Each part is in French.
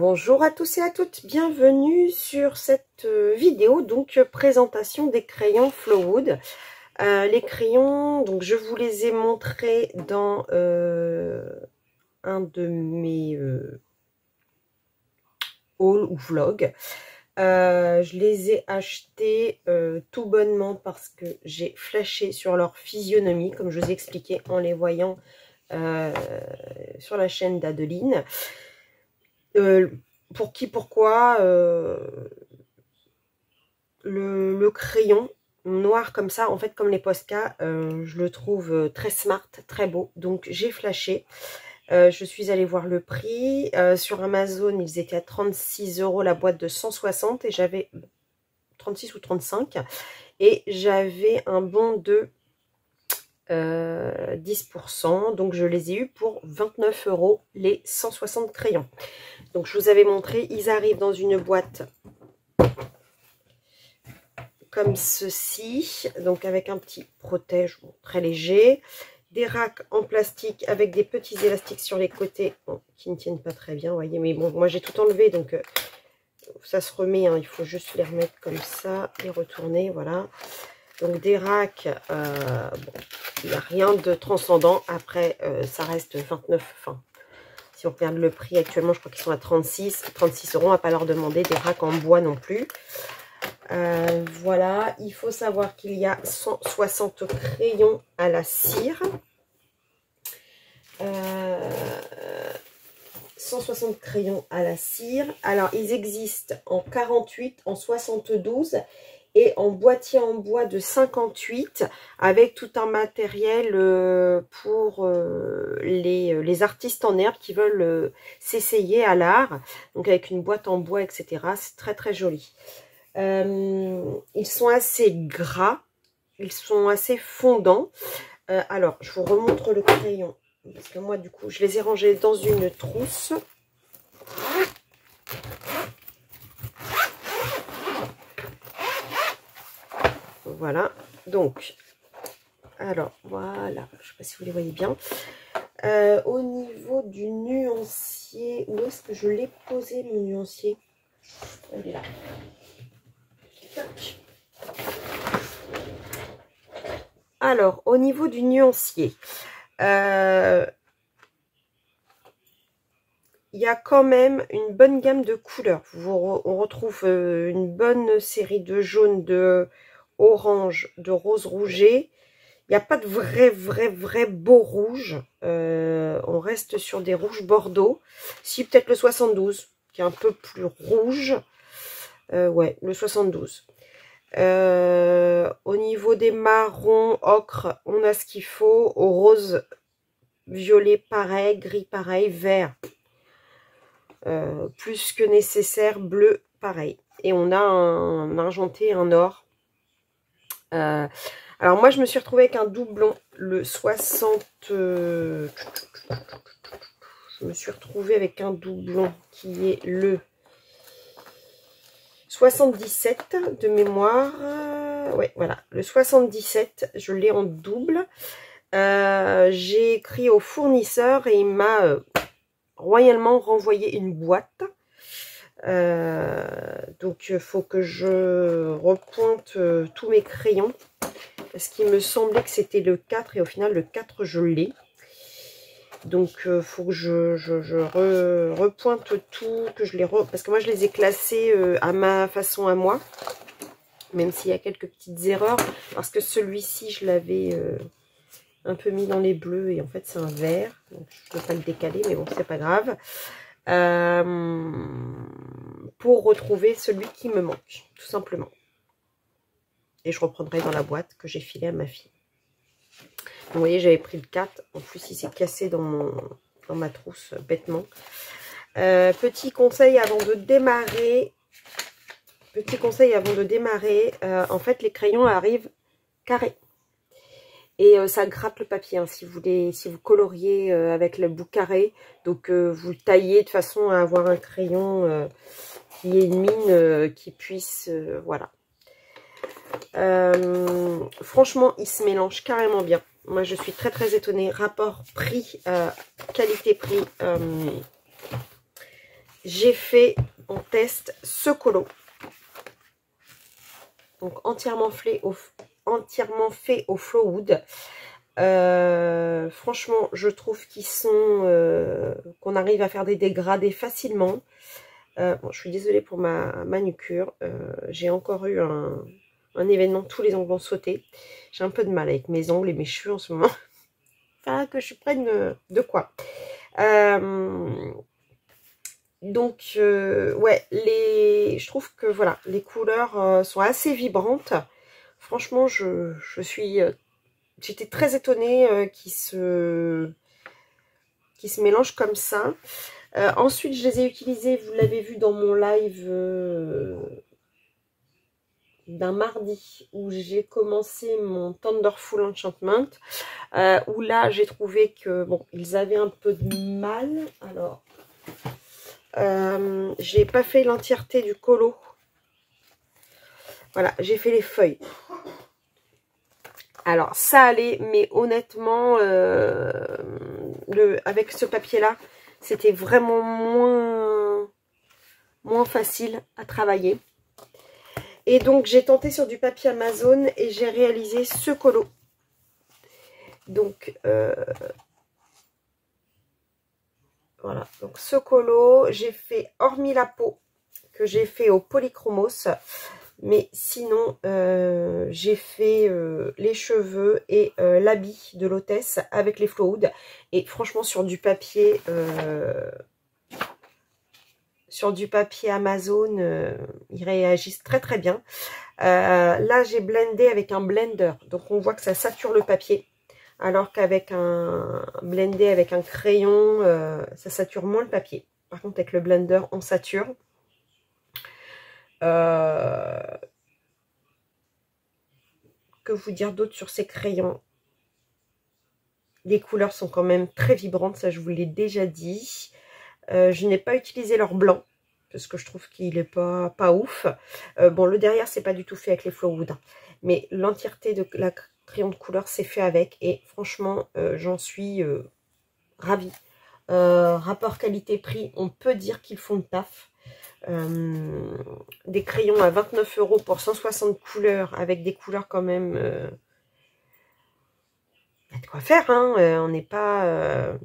Bonjour à tous et à toutes, bienvenue sur cette vidéo, donc présentation des crayons Flowood. Les crayons, donc je vous les ai montrés dans un de mes hauls ou vlogs. Je les ai achetés tout bonnement parce que j'ai flashé sur leur physionomie, comme je vous ai expliqué en les voyant sur la chaîne d'Adeline. Pour qui, pourquoi, le crayon noir comme ça, en fait comme les Posca, je le trouve très smart, très beau, donc j'ai flashé. Je suis allée voir le prix, sur Amazon ils étaient à 36 € la boîte de 160 et j'avais 36 ou 35 et j'avais un bon de 10%, donc je les ai eu pour 29 € les 160 crayons. Donc je vous avais montré, ils arrivent dans une boîte comme ceci, donc avec un petit protège bon, très léger, des racks en plastique avec des petits élastiques sur les côtés bon, qui ne tiennent pas très bien, vous voyez, mais bon, moi j'ai tout enlevé, donc ça se remet, hein, il faut juste les remettre comme ça, les retourner, voilà. Donc des racks, bon, il n'y a rien de transcendant, après ça reste 29, enfin, si on regarde le prix actuellement, je crois qu'ils sont à 36 €, on ne va pas leur demander des racks en bois non plus. Voilà, il faut savoir qu'il y a 160 crayons à la cire. 160 crayons à la cire. Alors, ils existent en 48, en 72 et en boîtier en bois de 58 avec tout un matériel pour les artistes en herbe qui veulent s'essayer à l'art. Donc, avec une boîte en bois, etc. C'est très, très joli. Ils sont assez gras, ils sont assez fondants. Alors, je vous remontre le crayon, parce que moi, du coup, je les ai rangés dans une trousse. Voilà, donc, alors, voilà, je ne sais pas si vous les voyez bien. Au niveau du nuancier, où est-ce que je l'ai posé, mon nuancier? Il est là. Alors, au niveau du nuancier, il y a quand même une bonne gamme de couleurs. On retrouve une bonne série de jaune, de orange, de rose rouget. Il n'y a pas de vrai beau rouge. On reste sur des rouges bordeaux. Si, peut-être le 72, qui est un peu plus rouge. Ouais, le 72. Au niveau des marrons, ocre, on a ce qu'il faut. Au rose, violet pareil, gris pareil, vert plus que nécessaire, bleu pareil. Et on a un argenté, un or. Alors moi je me suis retrouvée avec un doublon, le 60... je me suis retrouvée avec un doublon qui est le 77 de mémoire. Ouais, voilà, le 77, je l'ai en double. J'ai écrit au fournisseur et il m'a royalement renvoyé une boîte. Donc il faut que je repointe tous mes crayons. Parce qu'il me semblait que c'était le 4 et au final le 4 je l'ai. Donc il faut que je repointe tout, que je les parce que moi je les ai classés à ma façon à moi. Même s'il y a quelques petites erreurs. Parce que celui-ci je l'avais un peu mis dans les bleus et en fait c'est un vert. Donc je ne peux pas le décaler mais bon c'est pas grave. Pour retrouver celui qui me manque, tout simplement. Et je reprendrai dans la boîte que j'ai filée à ma fille. Donc, vous voyez, j'avais pris le 4. En plus, il s'est cassé dans ma trousse, bêtement. Petit conseil avant de démarrer. En fait, les crayons arrivent carrés. Et ça gratte le papier, hein, si vous coloriez avec le bout carré. Donc, vous le taillez de façon à avoir un crayon qui ait une mine qui puisse... voilà. Franchement, ils se mélangent carrément bien. Moi, je suis très étonnée. Rapport prix, qualité-prix, j'ai fait en test ce colo. Donc entièrement fait au Flowood. Franchement, je trouve qu'ils sont... qu'on arrive à faire des dégradés facilement. Bon, je suis désolée pour ma manucure. J'ai encore eu un événement, tous les ongles ont sauté. J'ai un peu de mal avec mes ongles et mes cheveux en ce moment. Enfin, que je prenne de quoi. Donc, ouais, je trouve que voilà, les couleurs sont assez vibrantes. Franchement, j'étais très étonnée qu'ils se mélangent comme ça. Ensuite, je les ai utilisés, vous l'avez vu dans mon live d'un mardi où j'ai commencé mon Thunderful Enchantment, où là, j'ai trouvé que, bon, ils avaient un peu de mal. Alors, j'ai pas fait l'entièreté du colo. Voilà, j'ai fait les feuilles. Alors, ça allait, mais honnêtement, avec ce papier-là, c'était vraiment moins facile à travailler. Et donc, j'ai tenté sur du papier Amazon et j'ai réalisé ce colo. Donc, voilà. Donc, ce colo, j'ai fait, hormis la peau, que j'ai fait au polychromos. Mais sinon, j'ai fait les cheveux et l'habit de l'hôtesse avec les Flowood. Et franchement, sur du papier Amazon, ils réagissent très très bien. Là, j'ai blendé avec un blender. Donc, on voit que ça sature le papier. Alors qu'avec blendé avec un crayon, ça sature moins le papier. Par contre, avec le blender, on sature. Que vous dire d'autre sur ces crayons? Les couleurs sont quand même très vibrantes, ça je vous l'ai déjà dit. Je n'ai pas utilisé leur blanc, parce que je trouve qu'il n'est pas ouf. Bon, le derrière, c'est pas du tout fait avec les Flowood. Mais l'entièreté de la crayon de couleur, c'est fait avec. Et franchement, j'en suis ravie. Rapport qualité-prix, on peut dire qu'ils font le taf. Des crayons à 29 € pour 160 couleurs, avec des couleurs quand même... il y a de quoi faire, hein. On n'est pas...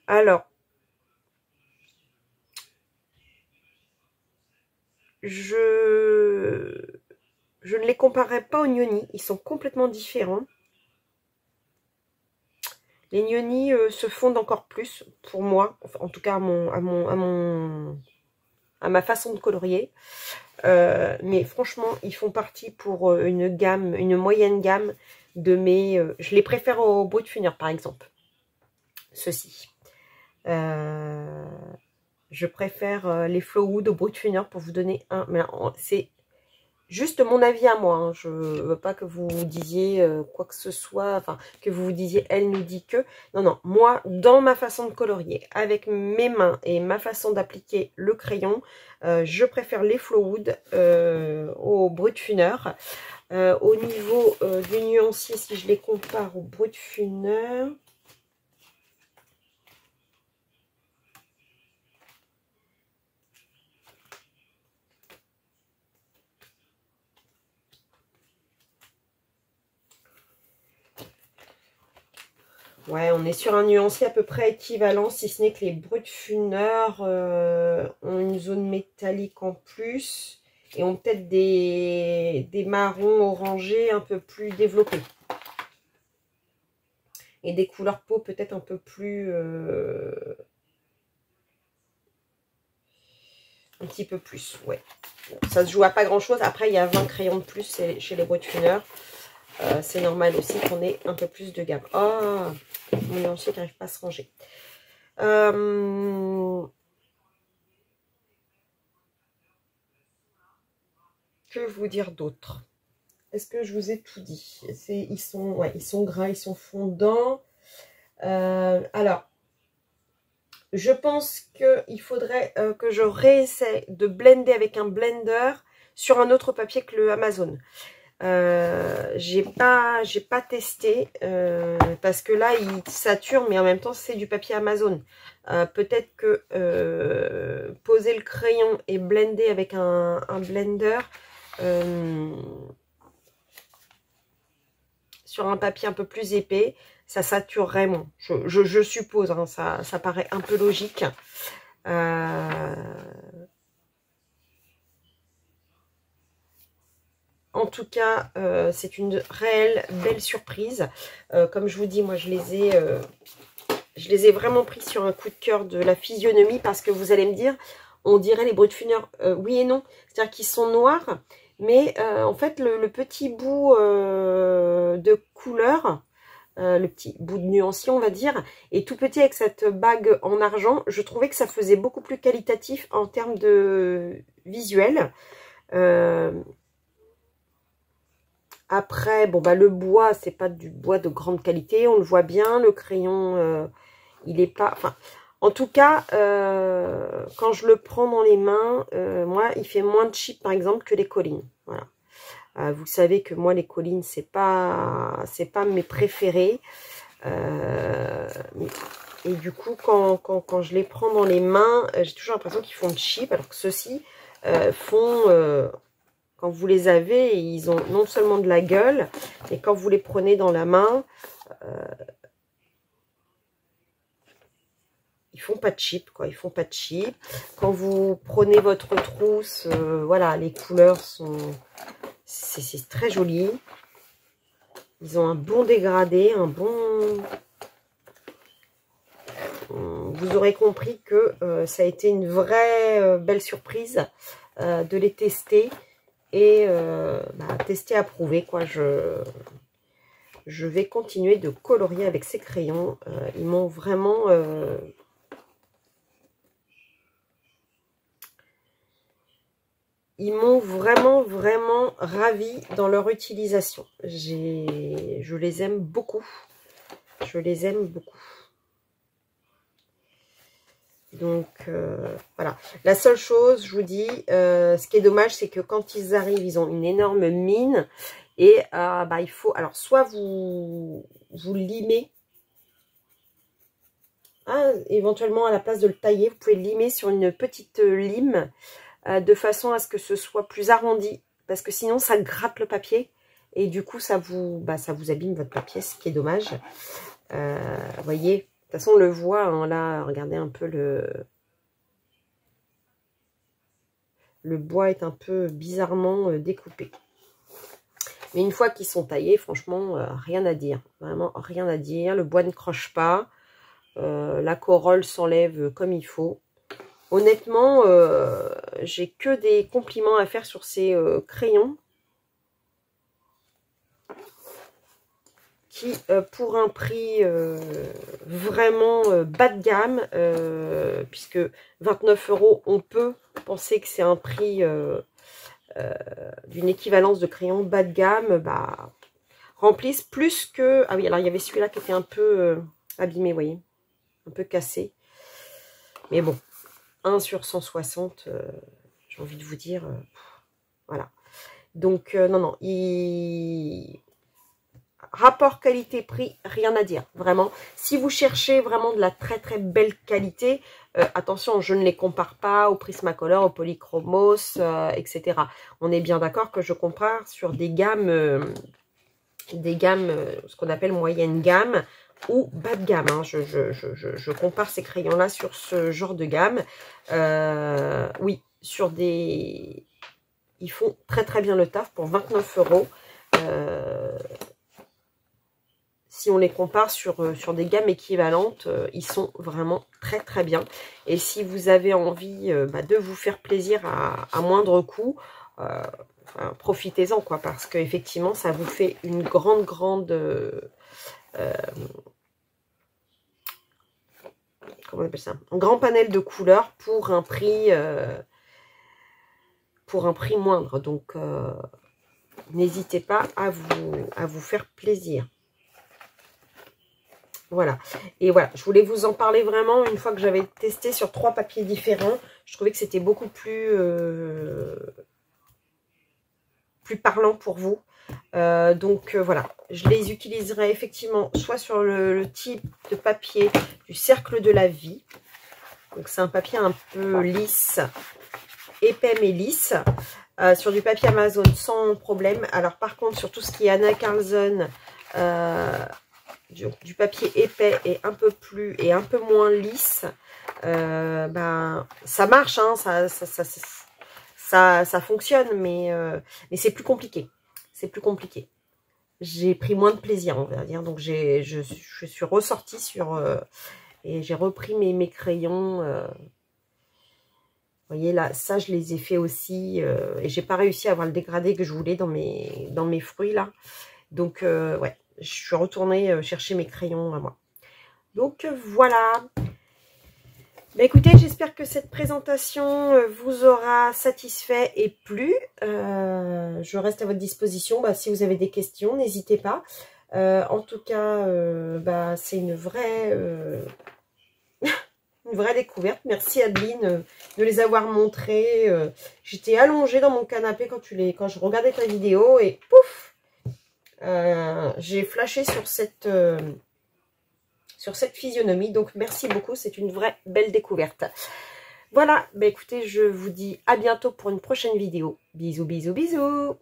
Alors, je ne les comparerai pas aux Nyoni, ils sont complètement différents. Les Nyoni se fondent encore plus pour moi, enfin, en tout cas à ma façon de colorier. Mais franchement, ils font partie pour une moyenne gamme de mes... je les préfère au Brutfuner par exemple. Ceux-ci. Je préfère les Flowood au Brutfuner pour vous donner un... Mais c'est juste mon avis à moi. Hein. Je ne veux pas que vous disiez quoi que ce soit. Enfin, que vous disiez elle nous dit que. Non, non. Moi, dans ma façon de colorier, avec mes mains et ma façon d'appliquer le crayon, je préfère les Flowood au Brutfuner. Au niveau du nuancier, si je les compare au Brutfuner... Ouais, on est sur un nuancier à peu près équivalent, si ce n'est que les Brutfuner ont une zone métallique en plus et ont peut-être des marrons orangés un peu plus développés. Et des couleurs peau peut-être un peu plus... un petit peu plus, ouais. Bon, ça se joue à pas grand-chose. Après, il y a 20 crayons de plus chez les Brutfuner. C'est normal aussi qu'on ait un peu plus de gamme. Oh, mon nuancier qui n'arrive pas à se ranger. Que vous dire d'autre? Est-ce que je vous ai tout dit? Ils sont gras, ils sont fondants. Alors, je pense qu'il faudrait que je réessaie de blender avec un blender sur un autre papier que le Amazon. J'ai pas testé parce que là il sature, mais en même temps c'est du papier Amazon. Peut-être que poser le crayon et blender avec un blender sur un papier un peu plus épais, ça saturerait moins. Je suppose, hein, ça paraît un peu logique. En tout cas, c'est une réelle belle surprise. Comme je vous dis, moi je les ai vraiment pris sur un coup de cœur de la physionomie, parce que vous allez me dire, on dirait les Brutfuners. Oui et non, c'est-à-dire qu'ils sont noirs, mais en fait le petit bout de couleur, le petit bout de nuancier on va dire, est tout petit avec cette bague en argent. Je trouvais que ça faisait beaucoup plus qualitatif en termes de visuel. Après, bon bah le bois, c'est pas du bois de grande qualité, on le voit bien. Le crayon, il est pas... Enfin, en tout cas, quand je le prends dans les mains, moi, il fait moins cheap, par exemple, que les Collines. Voilà. Vous savez que moi, les Collines, c'est pas mes préférés. Et du coup, quand je les prends dans les mains, j'ai toujours l'impression qu'ils font cheap, alors que ceux-ci font... quand vous les avez, ils ont non seulement de la gueule, mais quand vous les prenez dans la main, ils font pas de cheap, quoi. Ils font pas de cheap. Quand vous prenez votre trousse, voilà, les couleurs sont... C'est très joli. Ils ont un bon dégradé, un bon... Vous aurez compris que ça a été une vraie belle surprise de les tester. Et tester, approuver, quoi. Je vais continuer de colorier avec ces crayons. Ils m'ont vraiment vraiment ravi dans leur utilisation. Je les aime beaucoup. Je les aime beaucoup. Donc, voilà. La seule chose, je vous dis, ce qui est dommage, c'est que quand ils arrivent, ils ont une énorme mine. Et il faut... Alors, soit vous limez. Éventuellement, à la place de le tailler, vous pouvez le limer sur une petite lime. De façon à ce que ce soit plus arrondi. Parce que sinon, ça gratte le papier. Et du coup, ça vous abîme votre papier, ce qui est dommage. Vous voyez, de toute façon, on le voit, hein, là, regardez un peu le bois est un peu bizarrement découpé. Mais une fois qu'ils sont taillés, franchement, rien à dire. Vraiment, rien à dire. Le bois ne croche pas. La corolle s'enlève comme il faut. Honnêtement, j'ai que des compliments à faire sur ces crayons. Qui, pour un prix vraiment bas de gamme, puisque 29 €, on peut penser que c'est un prix d'une équivalence de crayon bas de gamme, remplissent plus que... Ah oui, alors il y avait celui-là qui était un peu abîmé, vous voyez, un peu cassé. Mais bon, 1 sur 160, j'ai envie de vous dire, voilà. Donc, non, rapport qualité-prix, rien à dire, vraiment. Si vous cherchez vraiment de la très très belle qualité, attention, je ne les compare pas au Prismacolor, au Polychromos, etc. On est bien d'accord que je compare sur des gammes, ce qu'on appelle moyenne gamme ou bas de gamme. Hein. Je compare ces crayons-là sur ce genre de gamme. Oui, sur des... Ils font très très bien le taf pour 29 €. Si on les compare sur des gammes équivalentes, ils sont vraiment très très bien. Et si vous avez envie de vous faire plaisir à moindre coût, profitez-en, quoi, parce qu'effectivement, ça vous fait une grande comment on appelle ça, un grand panel de couleurs pour un prix moindre. Donc, n'hésitez pas à vous faire plaisir. Voilà, et voilà, je voulais vous en parler vraiment une fois que j'avais testé sur 3 papiers différents. Je trouvais que c'était beaucoup plus plus parlant pour vous. Donc voilà, je les utiliserai effectivement soit sur le type de papier du cercle de la vie. Donc c'est un papier un peu lisse, épais mais lisse. Sur du papier Amazon sans problème. Alors par contre sur tout ce qui est Anna Carlson, du papier épais et un peu moins lisse, ben ça marche, hein, ça fonctionne, mais c'est plus compliqué. C'est plus compliqué. J'ai pris moins de plaisir, on va dire. Donc je suis ressortie sur et j'ai repris mes crayons. Vous voyez là, ça je les ai fait aussi et j'ai pas réussi à avoir le dégradé que je voulais dans mes fruits là. Donc ouais, je suis retournée chercher mes crayons à moi. Donc voilà. Bah, écoutez, j'espère que cette présentation vous aura satisfait et plu. Je reste à votre disposition. Bah, si vous avez des questions, n'hésitez pas. En tout cas, bah, c'est une vraie découverte. Merci Adeline de les avoir montrés. J'étais allongée dans mon canapé quand je regardais ta vidéo et pouf, j'ai flashé sur cette physionomie. Donc merci beaucoup, c'est une vraie belle découverte. Voilà, bah écoutez, je vous dis à bientôt pour une prochaine vidéo. Bisous, bisous, bisous.